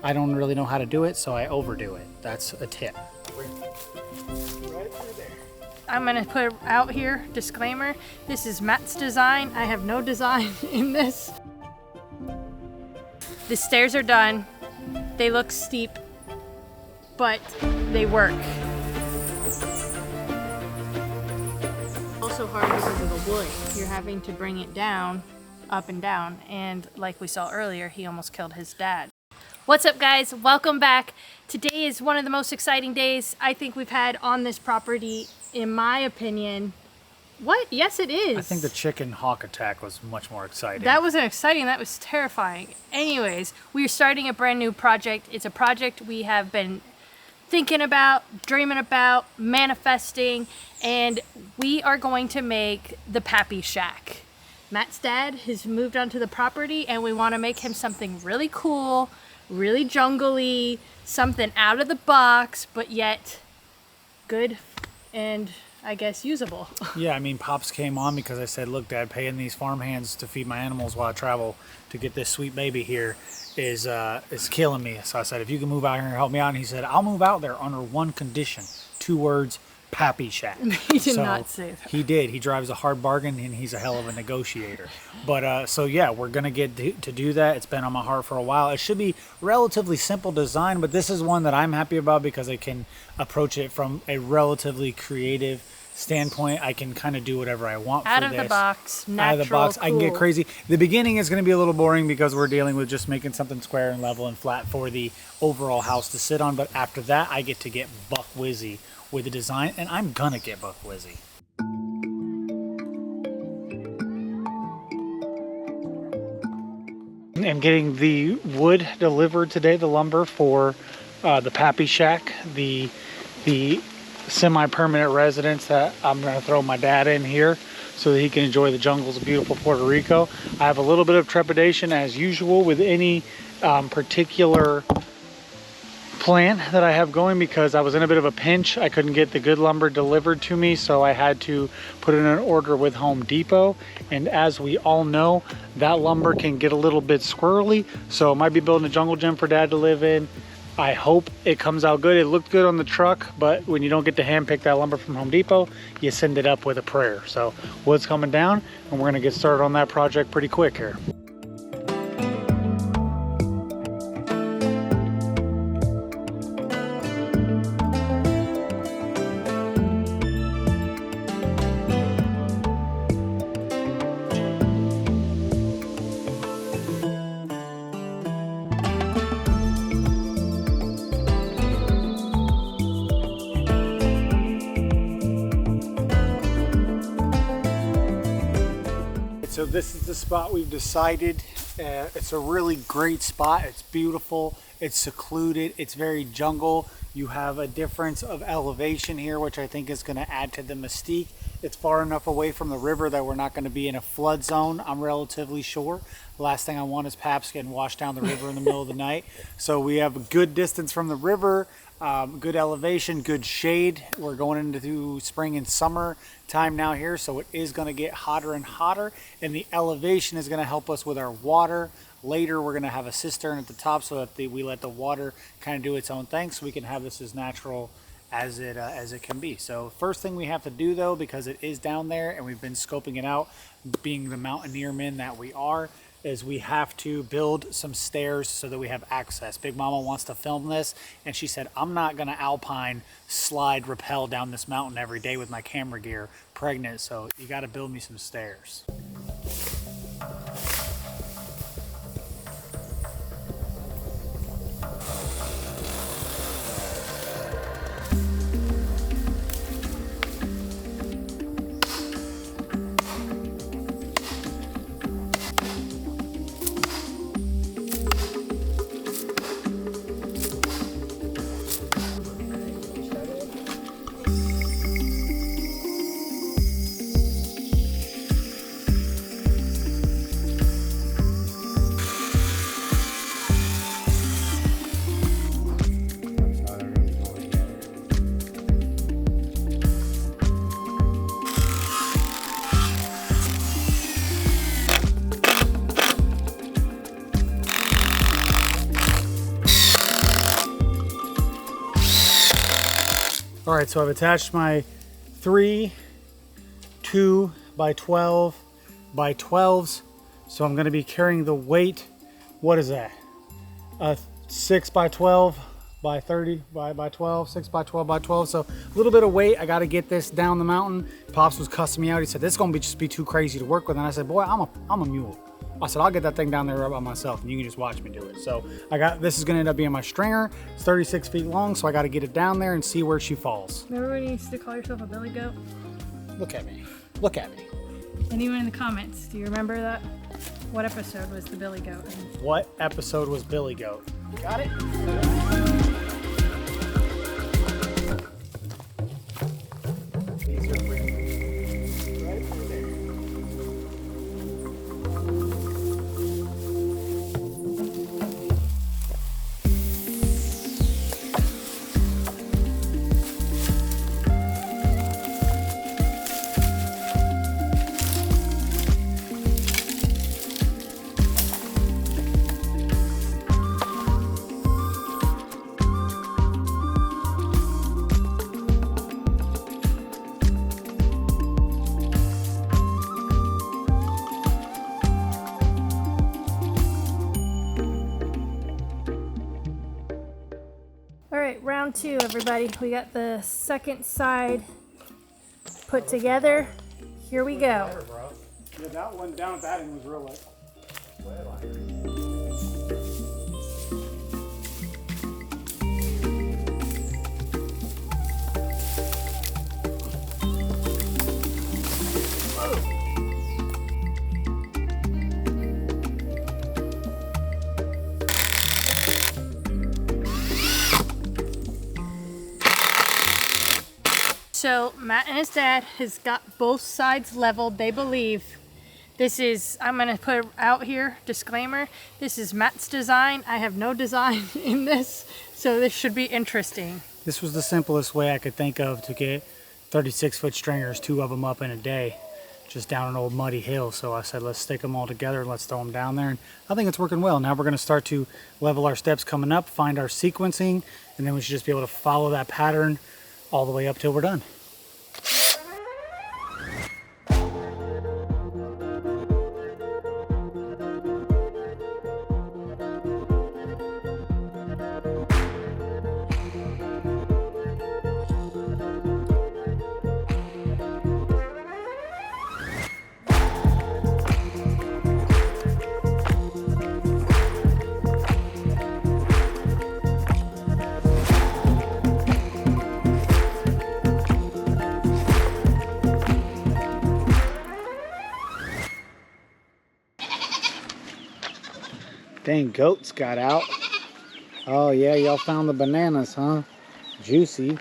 I don't really know how to do it, so I overdo it. That's a tip. I'm gonna put out here, disclaimer, this is Matt's design. I have no design in this. The stairs are done. They look steep, but they work. Also hard because of the wood. You're having to bring it down, up and down, and like we saw earlier, he almost killed his dad. What's up, guys? Welcome back. Today is one of the most exciting days I think we've had on this property, in my opinion. What? Yes, it is. I think the chicken hawk attack was much more exciting. That wasn't exciting, that was terrifying. Anyways, we are starting a brand new project. It's a project we have been thinking about, dreaming about, manifesting, and we are going to make the Pappy Shack. Matt's dad has moved onto the property and we want to make him something really cool, really jungly, something out of the box, but yet good and I guess usable. Yeah, I mean, Pops came on because I said, look, Dad, paying these farm hands to feed my animals while I travel to get this sweet baby here is killing me. So I said, if you can move out here and help me out. And he said, I'll move out there under one condition. 2 words, Pappy Shack. He did not say that. He did. He drives a hard bargain and he's a hell of a negotiator. But so yeah, we're going to get to do that. It's been on my heart for a while. It should be relatively simple design, but this is one that I'm happy about because I can approach it from a relatively creative standpoint. I can kind of do whatever I want out for of this. The box, natural, out of the box. cool. I can get crazy. The beginning is going to be a little boring because we're dealing with just making something square and level and flat for the overall house to sit on. But after that, I get to get buck whizzy with the design, and I'm gonna get buck whizzy. I'm getting the wood delivered today, the lumber for the Pappy Shack, the semi-permanent residence that I'm going to throw my dad in here so that he can enjoy the jungles of beautiful Puerto Rico. I have a little bit of trepidation as usual with any particular plan that I have going because I was in a bit of a pinch. I couldn't get the good lumber delivered to me, so I had to put in an order with Home Depot. And as we all know, that lumber can get a little bit squirrely, so I might be building a jungle gym for Dad to live in. I hope it comes out good. It looked good on the truck, but when you don't get to hand pick that lumber from Home Depot, you send it up with a prayer. So wood's coming down and we're gonna get started on that project pretty quick here. So this is the spot we've decided. It's a really great spot. It's beautiful, it's secluded, it's very jungle. You have a difference of elevation here, which I think is going to add to the mystique. It's far enough away from the river that we're not going to be in a flood zone, I'm relatively sure. The last thing I want is Paps getting washed down the river in the middle of the night. So we have a good distance from the river, good elevation, good shade. We're going into spring and summer time now here, so it is going to get hotter and hotter, and the elevation is going to help us with our water. Later we're going to have a cistern at the top so that we let the water kind of do its own thing, so we can have this as natural as it can be. So first thing we have to do, though, because it is down there and we've been scoping it out, being the mountaineer men that we are, is we have to build some stairs so that we have access. Big Mama wants to film this, and she said, I'm not gonna alpine, slide, rappel down this mountain every day with my camera gear, pregnant, so you gotta build me some stairs. All right, so I've attached my 3 2 by 12 by 12s. So I'm gonna be carrying the weight. What is that? 6 by 12 by 30 by 12, 6 by 12 by 12. So a little bit of weight. I got to get this down the mountain. Pops was cussing me out. He said, this is going to just be too crazy to work with. And I said, boy, I'm a mule. I said, I'll get that thing down there by myself and you can just watch me do it. So this is going to end up being my stringer. It's 36 feet long. So I got to get it down there and see where she falls. Remember when you used to call yourself a billy goat? Look at me. Look at me. Anyone in the comments, do you remember that? What episode was the billy goat? What episode was Billy Goat? Got it? All right, round 2, everybody. We got the second side put together. Here we go. Yeah, that one down at that end was real light. So Matt and his dad has got both sides leveled. They believe this is, I'm gonna put out here, disclaimer, this is Matt's design. I have no design in this, so this should be interesting. This was the simplest way I could think of to get 36-foot stringers, 2 of them up in a day, just down an old muddy hill. So I said, let's stick them all together and let's throw them down there. And I think it's working well. Now we're gonna start to level our steps coming up, find our sequencing, and then we should just be able to follow that pattern all the way up till we're done. Dang, goats got out. Oh yeah, y'all found the bananas, huh? Juicy.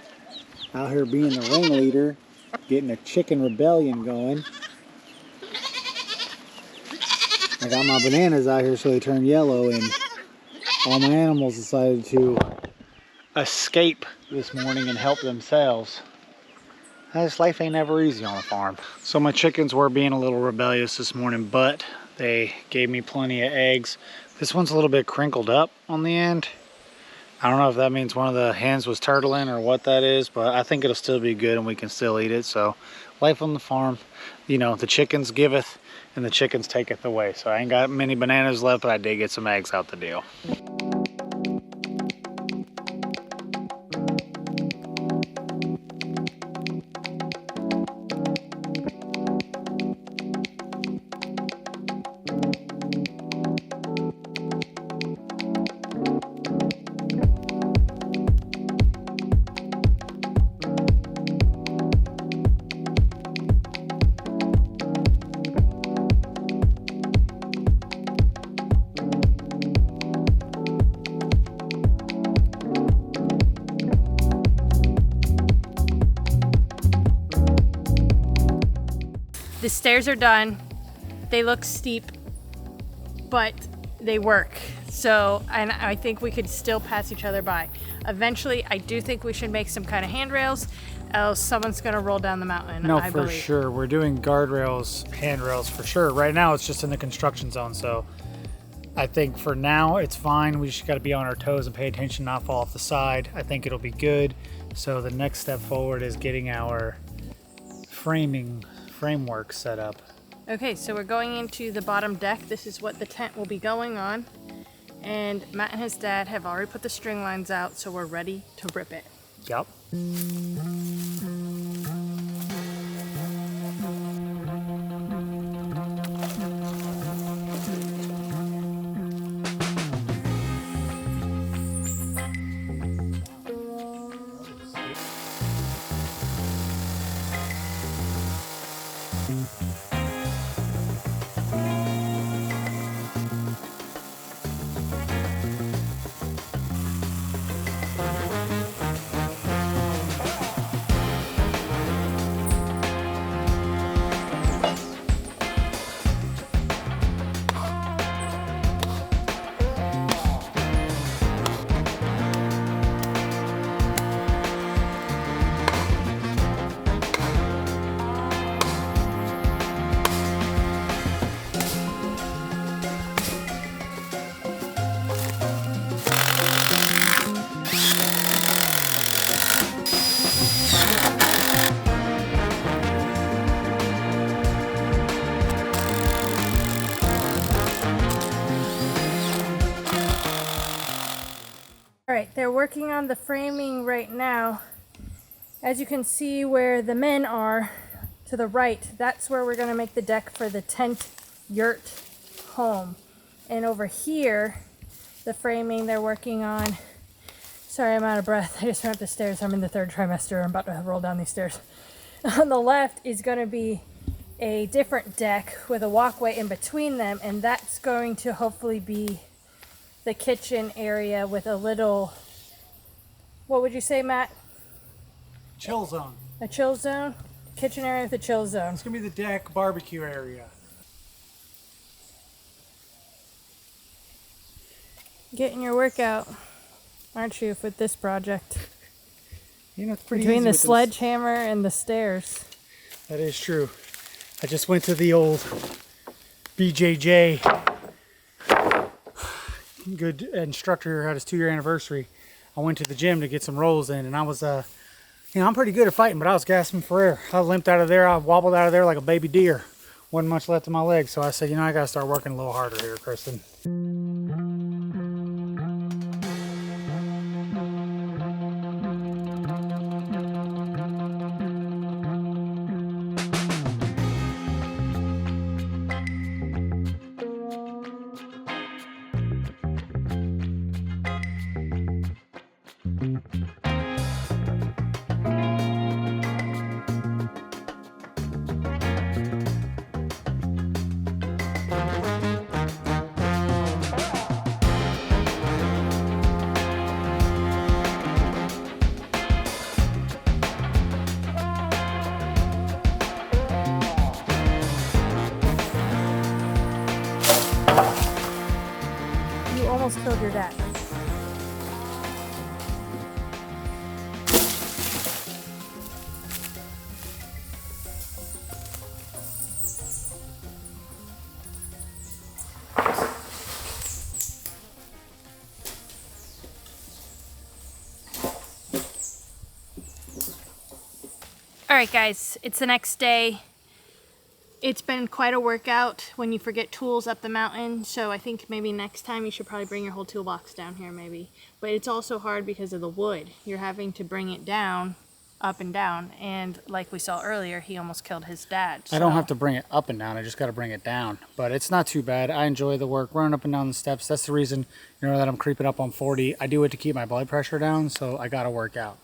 Out here being the ringleader, getting a chicken rebellion going. I got my bananas out here so they turn yellow, and all my animals decided to escape this morning and help themselves. This life ain't ever easy on a farm. So my chickens were being a little rebellious this morning, but they gave me plenty of eggs. This one's a little bit crinkled up on the end. I don't know if that means one of the hens was turtling or what that is, but I think it'll still be good and we can still eat it. So life on the farm, you know, the chickens giveth and the chickens taketh away. So I ain't got many bananas left, but I did get some eggs out the deal. The stairs are done. They look steep, but they work. So, and I think we could still pass each other by. Eventually, I do think we should make some kind of handrails, else someone's gonna roll down the mountain. No, I for believe. sure. We're doing guardrails, handrails for sure. Right now, it's just in the construction zone, so I think for now it's fine. We just got to be on our toes and pay attention, not fall off the side. I think it'll be good. So the next step forward is getting our framework set up. Okay, so we're going into the bottom deck. This is what the tent will be going on. And Matt and his dad have already put the string lines out, so we're ready to rip it. Yep. Alright, they're working on the framing right now. As you can see where the men are to the right, that's where we're going to make the deck for the tent yurt home. And over here, the framing they're working on. Sorry, I'm out of breath. I just went up the stairs. I'm in the 3rd trimester. I'm about to roll down these stairs. On the left is going to be a different deck with a walkway in between them, and that's going to hopefully be the kitchen area with a little, what would you say, Matt? Chill zone. A chill zone? Kitchen area with a chill zone. It's gonna be the deck barbecue area. Getting your workout, aren't you, with this project? You know, it's pretty Between easy the with this. sledgehammer and the stairs. That is true. I just went to the old BJJ. Good instructor here had his 2-year anniversary. I went to the gym to get some rolls in, and I was, I'm pretty good at fighting, but I was gasping for air. I limped out of there. I wobbled out of there like a baby deer. Wasn't much left in my legs, so I said, I gotta start working a little harder here, Kristen. You almost killed your dad. Alright guys, it's the next day. It's been quite a workout when you forget tools up the mountain, so I think maybe next time you should probably bring your whole toolbox down here maybe. But it's also hard because of the wood. You're having to bring it down, up and down, and like we saw earlier, he almost killed his dad. So. I don't have to bring it up and down, I just got to bring it down. But it's not too bad. I enjoy the work, running up and down the steps. That's the reason, that I'm creeping up on 40. I do it to keep my blood pressure down, so I got to work out.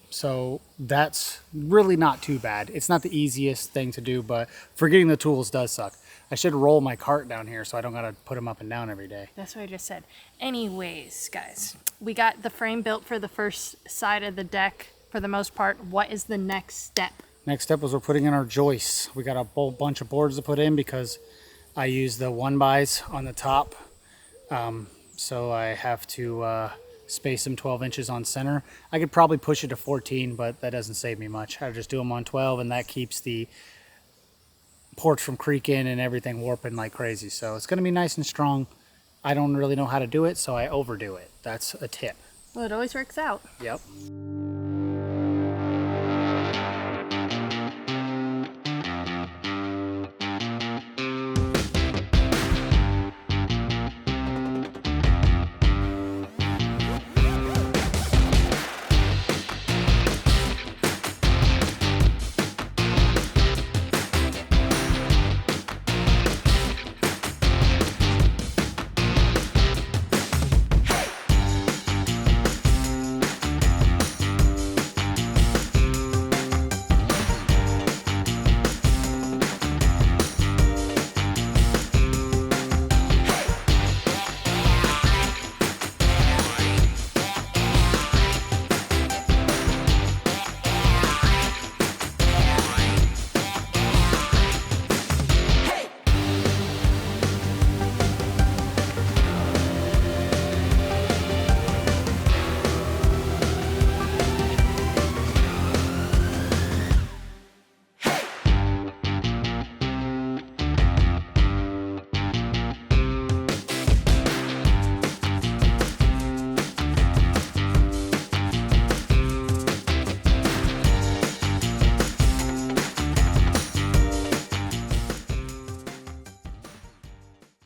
So that's really not too bad. It's not the easiest thing to do, but forgetting the tools does suck. I should roll my cart down here so I don't got to put them up and down every day. That's what I just said. Anyways, guys, we got the frame built for the first side of the deck for the most part. What is the next step? Next step was we're putting in our joists. We got a whole bunch of boards to put in because I use the 1-bys on the top. So I have to space them 12 inches on center. I could probably push it to 14, but that doesn't save me much. I just do them on 12, and that keeps the porch from creaking and everything warping like crazy. So it's going to be nice and strong. I don't really know how to do it, so I overdo it. That's a tip. Well, it always works out. Yep.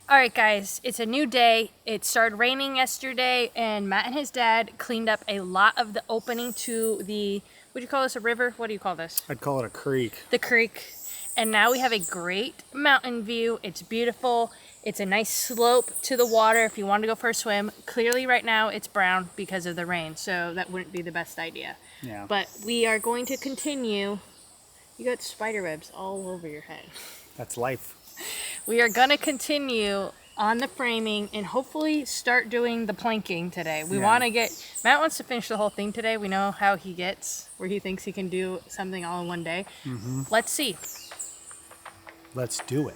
All right, guys, it's a new day. It started raining yesterday, and Matt and his dad cleaned up a lot of the opening to the, would you call this a river? What do you call this? I'd call it a creek. The creek. And now we have a great mountain view. It's beautiful. It's a nice slope to the water if you want to go for a swim. Clearly right now it's brown because of the rain, so that wouldn't be the best idea. Yeah. But we are going to continue. You got spider webs all over your head. That's life. We are going to continue on the framing and hopefully start doing the planking today. We want to Matt wants to finish the whole thing today. We know how he gets, where he thinks he can do something all in one day. Let's see. Let's do it.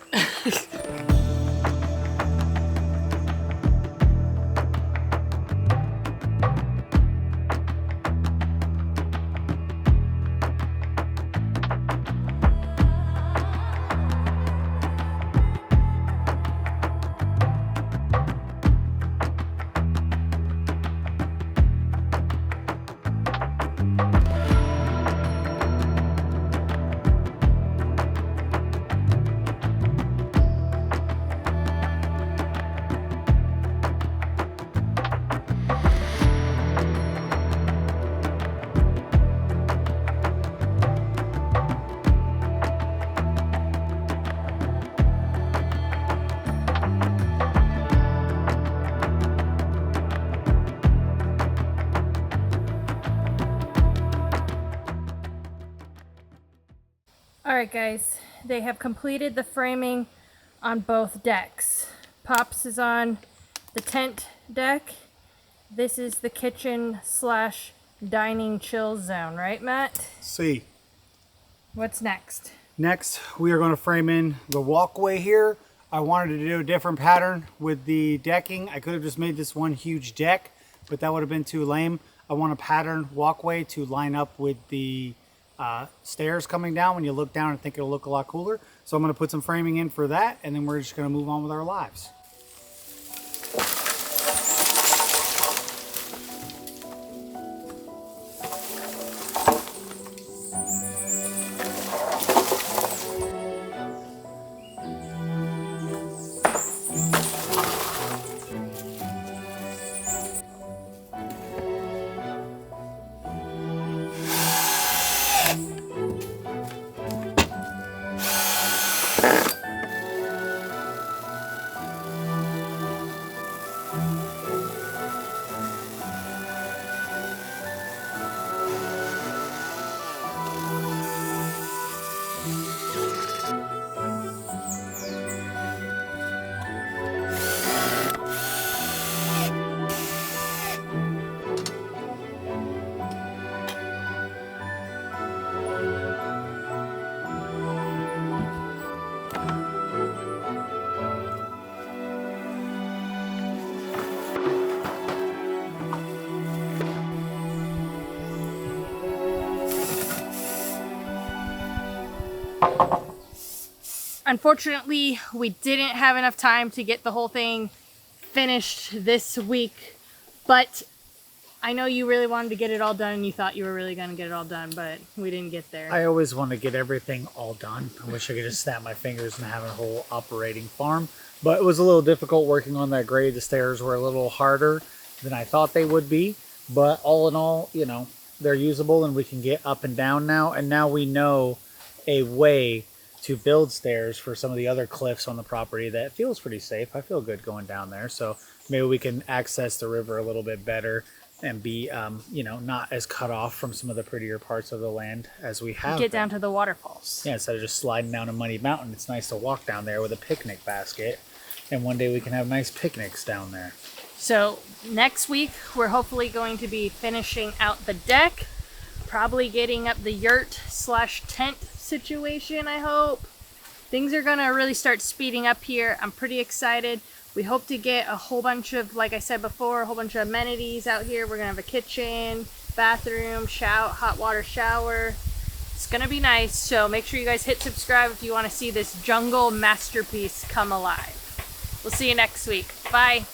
Alright guys, they have completed the framing on both decks. Pops is on the tent deck. This is the kitchen slash dining chill zone, right Matt? See. What's next? Next, we are going to frame in the walkway here. I wanted to do a different pattern with the decking. I could have just made this one huge deck, but that would have been too lame. I want a pattern walkway to line up with the stairs coming down. When you look down, I think it'll look a lot cooler. So I'm going to put some framing in for that, and then we're just going to move on with our lives. Unfortunately, we didn't have enough time to get the whole thing finished this week, but I know you really wanted to get it all done and you thought you were really going to get it all done, but we didn't get there. I always want to get everything all done. I wish I could just snap my fingers and have a whole operating farm, but it was a little difficult working on that grade. The stairs were a little harder than I thought they would be, but all in all, you know, they're usable and we can get up and down now. And now we know a way to build stairs for some of the other cliffs on the property that feels pretty safe. I feel good going down there. So maybe we can access the river a little bit better and be, you know, not as cut off from some of the prettier parts of the land as we have. Get down to the waterfalls. Yeah, instead of just sliding down a muddy mountain, it's nice to walk down there with a picnic basket. And one day we can have nice picnics down there. So next week, we're hopefully going to be finishing out the deck, probably getting up the yurt/tent situation, I hope. Things are gonna really start speeding up here. I'm pretty excited. We hope to get a whole bunch of, like I said before, a whole bunch of amenities out here. We're gonna have a kitchen, bathroom, hot water shower. It's gonna be nice, so make sure you guys hit subscribe if you wanna see this jungle masterpiece come alive. We'll see you next week. Bye.